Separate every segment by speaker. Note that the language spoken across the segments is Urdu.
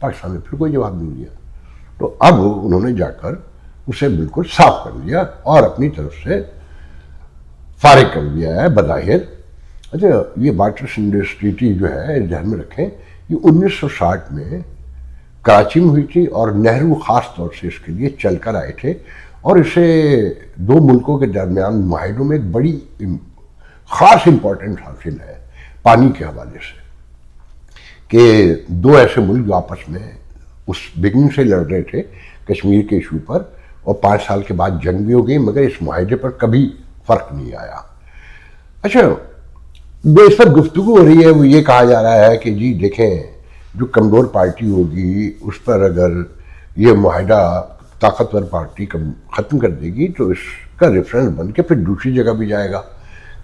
Speaker 1: پاکستان نے پھر کوئی جواب نہیں دیا. تو اب انہوں نے جا کر اسے بالکل صاف کر دیا اور اپنی طرف سے فارغ کر دیا ہے بظاہر. اچھا یہ بارٹرس ٹریٹی جو ہے ذہن میں رکھیں یہ 1960 میں کراچی میں ہوئی تھی اور نہرو خاص طور سے اس کے لیے چل کر آئے تھے اور اسے دو ملکوں کے درمیان معاہدوں میں ایک بڑی خاص امپورٹنٹ حاصل ہے پانی کے حوالے سے کہ دو ایسے ملک جو آپس میں اس بگننگ سے لڑ رہے تھے کشمیر کے ایشو پر اور 5 سال کے بعد جنگ بھی ہو گئی مگر اس معاہدے پر کبھی فرق نہیں آیا. اچھا جو اس پر گفتگو ہو رہی ہے وہ یہ کہا جا رہا ہے کہ جی دیکھیں جو کمزور پارٹی ہوگی اس پر اگر یہ معاہدہ طاقتور پارٹی ختم کر دے گی تو اس کا ریفرنس بن کے پھر دوسری جگہ بھی جائے گا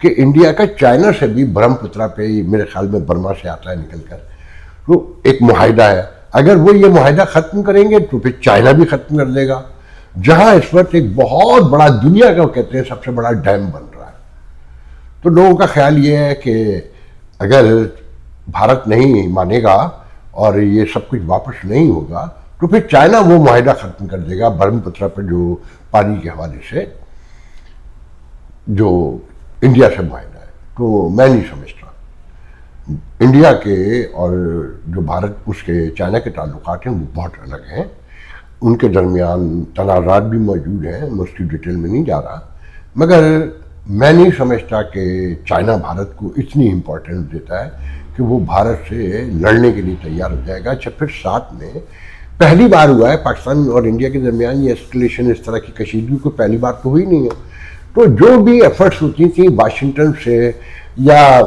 Speaker 1: کہ انڈیا کا چائنا سے بھی برہم پترا پہ میرے خیال میں برما سے آتا ہے نکل کر تو ایک معاہدہ ہے. اگر وہ یہ معاہدہ ختم کریں گے تو پھر چائنا بھی ختم کر دے گا جہاں اس وقت ایک بہت بڑا دنیا کا کہتے ہیں سب سے بڑا ڈیم بن رہا ہے. تو لوگوں کا خیال یہ ہے کہ اگر بھارت نہیں مانے گا اور یہ سب کچھ واپس نہیں ہوگا تو پھر چائنا وہ معاہدہ ختم کر دے گا برہم پترا پر جو پانی کے حوالے سے جو انڈیا سے معاہدہ ہے. تو میں نہیں سمجھتا انڈیا کے اور جو بھارت اس کے چائنا کے تعلقات ہیں وہ بہت الگ ہیں. ان کے درمیان تنازعات بھی موجود ہیں میں اس کی ڈیٹیل میں نہیں جا رہا مگر میں نہیں سمجھتا کہ چائنا بھارت کو اتنی امپورٹنس دیتا ہے کہ وہ بھارت سے لڑنے کے لیے تیار ہو جائے گا. اچھا پھر ساتھ میں پہلی بار ہوا ہے پاکستان اور انڈیا کے درمیان یہ اسکلیشن اس طرح کی کشیدگی کو پہلی بار تو ہوئی نہیں ہے. تو جو بھی ایفرٹس ہوتی تھیں واشنگٹن سے یا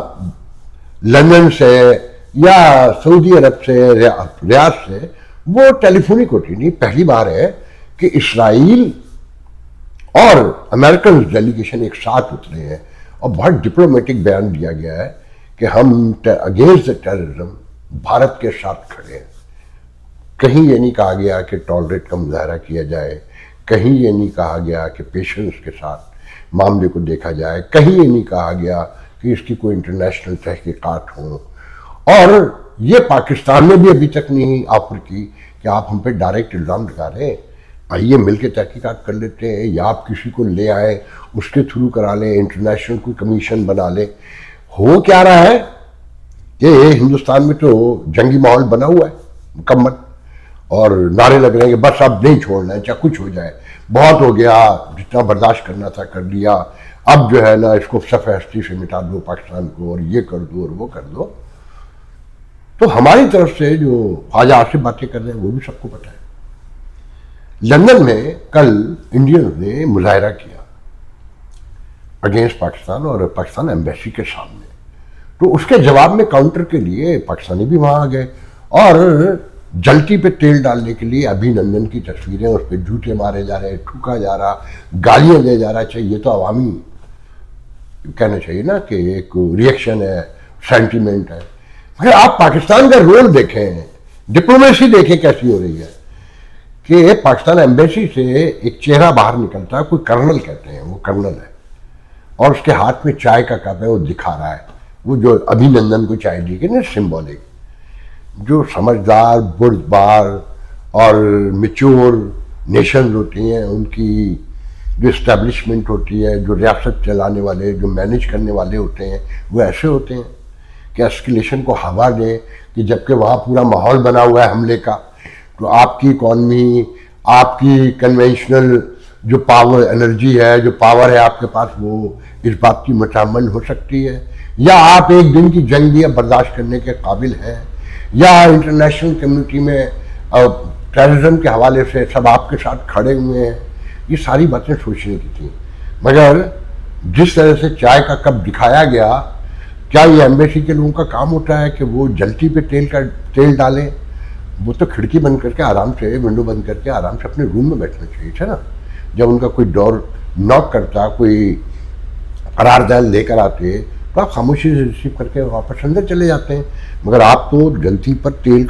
Speaker 1: لندن سے یا سعودی عرب سے ریاض سے وہ ٹیلی فونک ہوتی تھی. پہلی بار ہے کہ اسرائیل اور امریکن ڈیلیگیشن ایک ساتھ اترے ہیں اور بہت ڈپلومیٹک بیان دیا گیا ہے کہ ہم اگینسٹ ٹیررزم بھارت کے ساتھ کھڑے ہیں. کہیں یہ نہیں کہا گیا کہ ٹالریٹ کا مظاہرہ کیا جائے, کہیں یہ نہیں کہا گیا کہ پیشنس کے ساتھ معاملے کو دیکھا جائے, کہیں یہ نہیں کہا گیا کہ اس کی کوئی انٹرنیشنل تحقیقات ہوں. اور یہ پاکستان نے بھی ابھی تک نہیں آفر کی کہ آپ ہم پہ ڈائریکٹ الزام لگا رہے ہیں, آئیے مل کے تحقیقات کر لیتے ہیں یا آپ کسی کو لے آئیں اس کے تھرو کرا لیں, انٹرنیشنل کوئی کمیشن بنا لیں. ہو کیا رہا ہے کہ ہندوستان میں تو جنگی ماحول بنا ہوا ہے مکمل اور نعرے لگ رہے ہیں کہ بس اب نہیں چھوڑنا ہے چاہے کچھ ہو جائے, بہت ہو گیا, جتنا برداشت کرنا تھا کر لیا, اب جو ہے نا اس کو صفحہ ہستی سے مٹا دو پاکستان کو اور یہ کر دو اور وہ کر دو. تو ہماری طرف سے جو خواجہ آصف باتیں کر رہے ہیں وہ بھی سب کو پتہ ہے. لندن میں کل انڈینز نے مظاہرہ کیا اگینسٹ پاکستان اور پاکستان ایمبیسی کے سامنے. تو اس کے جواب میں کاؤنٹر کے لیے پاکستانی بھی وہاں آ گئے اور جلتی پہ تیل ڈالنے کے لیے ابھی نندن کی تصویریں اس پہ جھوٹے مارے جا رہے, ٹھوکا جا رہا, گالیاں دے جا رہا. یہ تو عوامی کہنا چاہیے نا کہ ایک ریئیکشن ہے, سینٹیمنٹ ہے. مگر آپ پاکستان کا رول دیکھیں, ڈپلومیسی دیکھیں کیسی ہو رہی ہے کہ پاکستان ایمبیسی سے ایک چہرہ باہر نکلتا ہے, کوئی کرنل کہتے ہیں, وہ کرنل ہے اور اس کے ہاتھ میں چائے کا کپ ہے, وہ دکھا رہا ہے وہ جو ابھی نندن کو چائے دی گئی نا سمبولک. جو سمجھدار بردبار اور میچور نیشنز ہوتی ہیں ان کی جو اسٹیبلشمنٹ ہوتی ہے, جو ریاست چلانے والے, جو مینیج کرنے والے ہوتے ہیں وہ ایسے ہوتے ہیں کہ اسکلیشن کو ہوا دیں کہ جبکہ وہاں پورا ماحول بنا ہوا ہے حملے کا. تو آپ کی اکانومی, آپ کی کنونشنل جو پاور انرجی ہے, جو پاور ہے آپ کے پاس, وہ اس بات کی متحمل ہو سکتی ہے یا آپ ایک دن کی جنگ بھی برداشت کرنے کے قابل ہیں یا انٹرنیشنل کمیونٹی میں ٹیررزم کے حوالے سے سب آپ کے ساتھ کھڑے ہوئے ہیں. یہ ساری باتیں سوچنے کی تھیں. مگر جس طرح سے چائے کا کپ دکھایا گیا, کیا یہ ایمبیسی کے لوگوں کا کام ہوتا ہے کہ وہ جلتی پہ تیل ڈالیں؟ وہ تو کھڑکی بند کر کے آرام سے, ونڈو بند کر کے آرام سے اپنے روم میں بیٹھنا چاہیے تھا نا. جب ان کا کوئی ڈور ناک کرتا, کوئی قرارداد لے کر آتے تو آپ خاموشی سے ریسیو کر کے واپس اندر چلے جاتے ہیں. مگر آپ تو جلتی پر تیل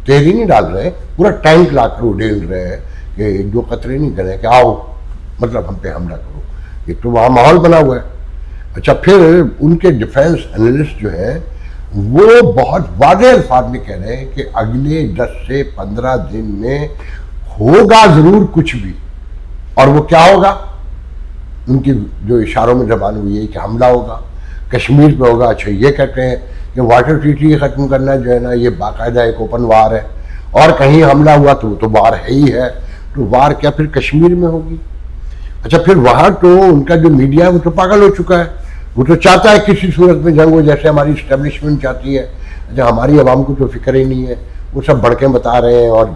Speaker 1: ہی نہیں ڈال رہے, پورا ٹینک لا کر اڈیل رہے ہیں کہ ایک دو قطرے نہیں کریں کہ آؤ مطلب ہم پہ حملہ کرو. ایک تو وہاں ماحول بنا ہوا ہے. اچھا پھر ان کے ڈیفینس انالسٹ جو ہے وہ بہت واضح الفاظ میں کہہ رہے ہیں کہ اگلے 10 سے 15 دن میں ہوگا ضرور کچھ بھی. اور وہ کیا ہوگا؟ ان کی جو اشاروں میں زبان ہوئی ہے کہ حملہ ہوگا کشمیر پہ ہوگا. اچھا یہ کہتے ہیں کہ واٹر ٹریٹی ختم کرنا جو ہے نا یہ باقاعدہ ایک اوپن وار ہے, اور کہیں حملہ ہوا تو وہ تو وار ہے ہی ہے. تو وار کیا پھر کشمیر میں ہوگی؟ اچھا پھر وہاں تو ان کا جو میڈیا ہے وہ تو پاگل ہو چکا ہے, وہ تو چاہتا ہے کسی صورت میں جنگ ہو جیسے ہماری اسٹیبلشمنٹ چاہتی ہے. اچھا ہماری عوام کو تو فکر ہی نہیں ہے, وہ سب بڑکیں بتا رہے ہیں اور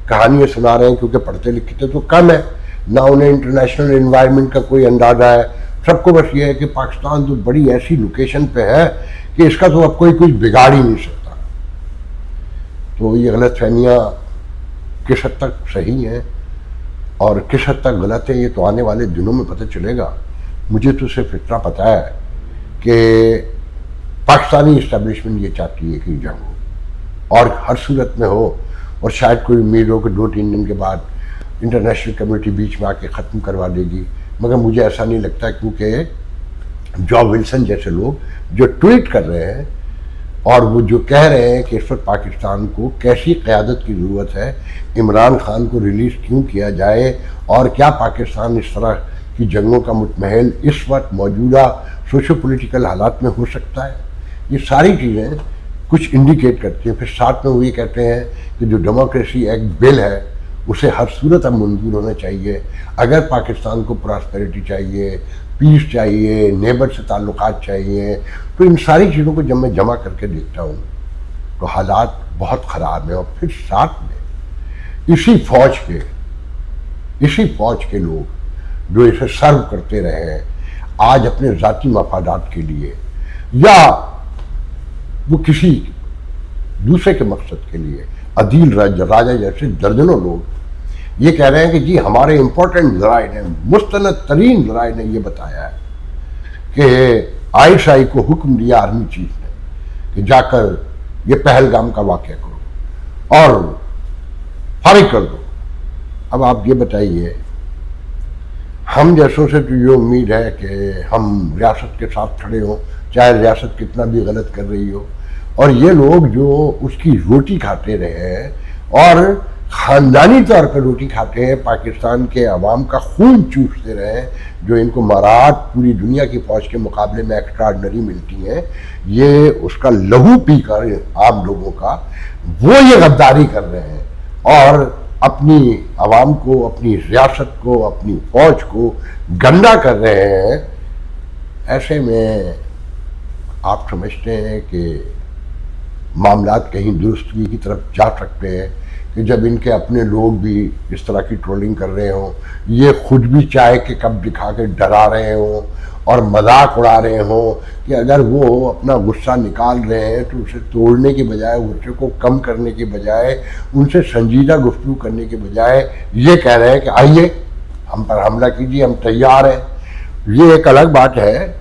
Speaker 1: کہانیاں سنا رہے ہیں کیونکہ پڑھتے لکھتے تو کم ہے, نہ انہیں انٹرنیشنل انوائرمنٹ کا کوئی اندازہ ہے. سب کو بس یہ ہے کہ پاکستان تو بڑی ایسی لوکیشن پہ ہے کہ اس کا تو اب کوئی کچھ بگاڑ ہی نہیں سکتا. تو یہ غلط فہمیاں کس حد تک صحیح ہیں اور کس حد تک غلط ہے یہ تو آنے والے دنوں میں پتہ چلے گا. مجھے تو صرف اتنا پتہ ہے کہ پاکستانی اسٹیبلشمنٹ یہ چاہتی ہے کہ جنگ ہو اور ہر صورت میں ہو, اور شاید کوئی امید ہو کہ 2-3 دن کے بعد انٹرنیشنل کمیونٹی بیچ میں آ کے ختم کروا دے گی. مگر مجھے ایسا نہیں لگتا کیونکہ جو ولسن جیسے لوگ جو ٹویٹ کر رہے ہیں اور وہ جو کہہ رہے ہیں کہ اس وقت پاکستان کو کیسی قیادت کی ضرورت ہے, عمران خان کو ریلیز کیوں کیا جائے, اور کیا پاکستان اس طرح کی جنگوں کا متمحل اس وقت موجودہ سوشو پولیٹیکل حالات میں ہو سکتا ہے, یہ ساری چیزیں کچھ انڈیکیٹ کرتی ہیں. پھر ساتھ میں وہ یہ کہتے ہیں کہ جو ڈیموکریسی ایکٹ بل ہے اسے ہر صورت اب منظور ہونا چاہیے. اگر پاکستان کو پراسپیرٹی چاہیے, پیس چاہیے, نیبر سے تعلقات چاہیے, تو ان ساری چیزوں کو جب میں جمع کر کے دیکھتا ہوں تو حالات بہت خراب ہیں. اور پھر ساتھ میں اسی فوج کے لوگ جو اسے سرو کرتے رہے ہیں آج اپنے ذاتی مفادات کے لیے یا وہ کسی دوسرے کے مقصد کے لیے, عدیل راجہ جیسے درجنوں لوگ یہ کہہ رہے ہیں کہ جی ہمارے امپورٹنٹ ذرائع نے, مستند ترین ذرائع نے یہ بتایا ہے کہ عائشہ کو حکم دیا آرمی چیف نے کہ جا کر یہ پہلگام کا واقعہ کرو اور فارغ کر دو. اب آپ یہ بتائیے, ہم جیسوں سے تو یہ امید ہے کہ ہم ریاست کے ساتھ کھڑے ہوں چاہے ریاست کتنا بھی غلط کر رہی ہو, اور یہ لوگ جو اس کی روٹی کھاتے رہے ہیں اور خاندانی طور پر روٹی کھاتے ہیں, پاکستان کے عوام کا خون چوستے رہے ہیں, جو ان کو مارات پوری دنیا کی فوج کے مقابلے میں ایکسٹراڈنری ملتی ہیں, یہ اس کا لہو پی کر عام لوگوں کا وہ یہ غداری کر رہے ہیں اور اپنی عوام کو, اپنی ریاست کو, اپنی فوج کو گندا کر رہے ہیں. ایسے میں آپ سمجھتے ہیں کہ معاملات کہیں درستگی کی طرف جا سکتے ہیں کہ جب ان کے اپنے لوگ بھی اس طرح کی ٹرولنگ کر رہے ہوں, یہ خود بھی چائے کے کپ دکھا کے ڈرا رہے ہوں اور مذاق اڑا رہے ہوں کہ اگر وہ اپنا غصہ نکال رہے ہیں تو اسے توڑنے کے بجائے, غصے کو کم کرنے کے بجائے, ان سے سنجیدہ گفتگو کرنے کے بجائے یہ کہہ رہے ہیں کہ آئیے ہم پر حملہ کیجیے, ہم تیار ہیں. یہ ایک الگ بات ہے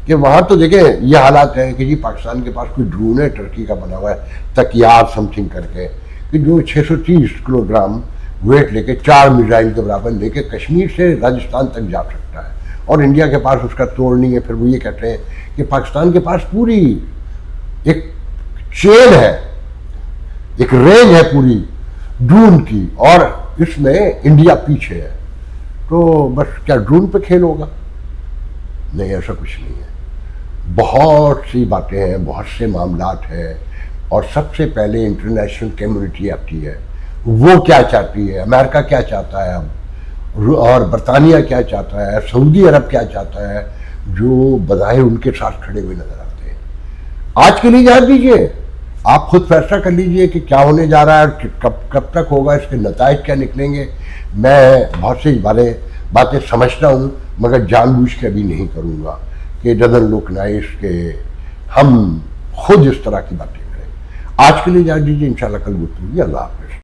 Speaker 1: کہ وہاں تو دیکھیں یہ حالات ہیں کہ جی پاکستان کے پاس کوئی ڈرون ہے ٹرکی کا بنا ہوا ہے, تکیار سم تھنگ کر کے, کہ جو 630 کلو گرام ویٹ لے کے 4 میزائل کے برابر لے کے کشمیر سے راجستھان تک جا سکتا ہے, اور انڈیا کے پاس اس کا توڑ نہیں ہے. پھر وہ یہ کہتے ہیں کہ پاکستان کے پاس پوری ایک چین ہے, ایک رینج ہے پوری ڈرون کی, اور اس میں انڈیا پیچھے ہے. تو بس کیا ڈرون پہ کھیل ہوگا؟ نہیں, ایسا کچھ نہیں ہے. بہت سی باتیں ہیں, بہت سے معاملات ہیں, اور سب سے پہلے انٹرنیشنل کمیونٹی آتی ہے. وہ کیا چاہتی ہے, امریکہ کیا چاہتا ہے اب, اور برطانیہ کیا چاہتا ہے, سعودی عرب کیا چاہتا ہے, جو بظاہر ان کے ساتھ کھڑے ہوئے نظر آتے ہیں. آج کے لیے جان دیجیے, آپ خود فیصلہ کر لیجئے کہ کیا ہونے جا رہا ہے اور کب تک ہوگا, اس کے نتائج کیا نکلیں گے. میں بہت سی باتیں سمجھتا ہوں مگر جان بوجھ کے ابھی نہیں کروں گا کہ ڈزنٹ لک نائس کہ ہم خود اس طرح کی باتیں کریں. آج کے لیے جان دیجیے, انشاءاللہ کل گفتگو. اللہ حافظ.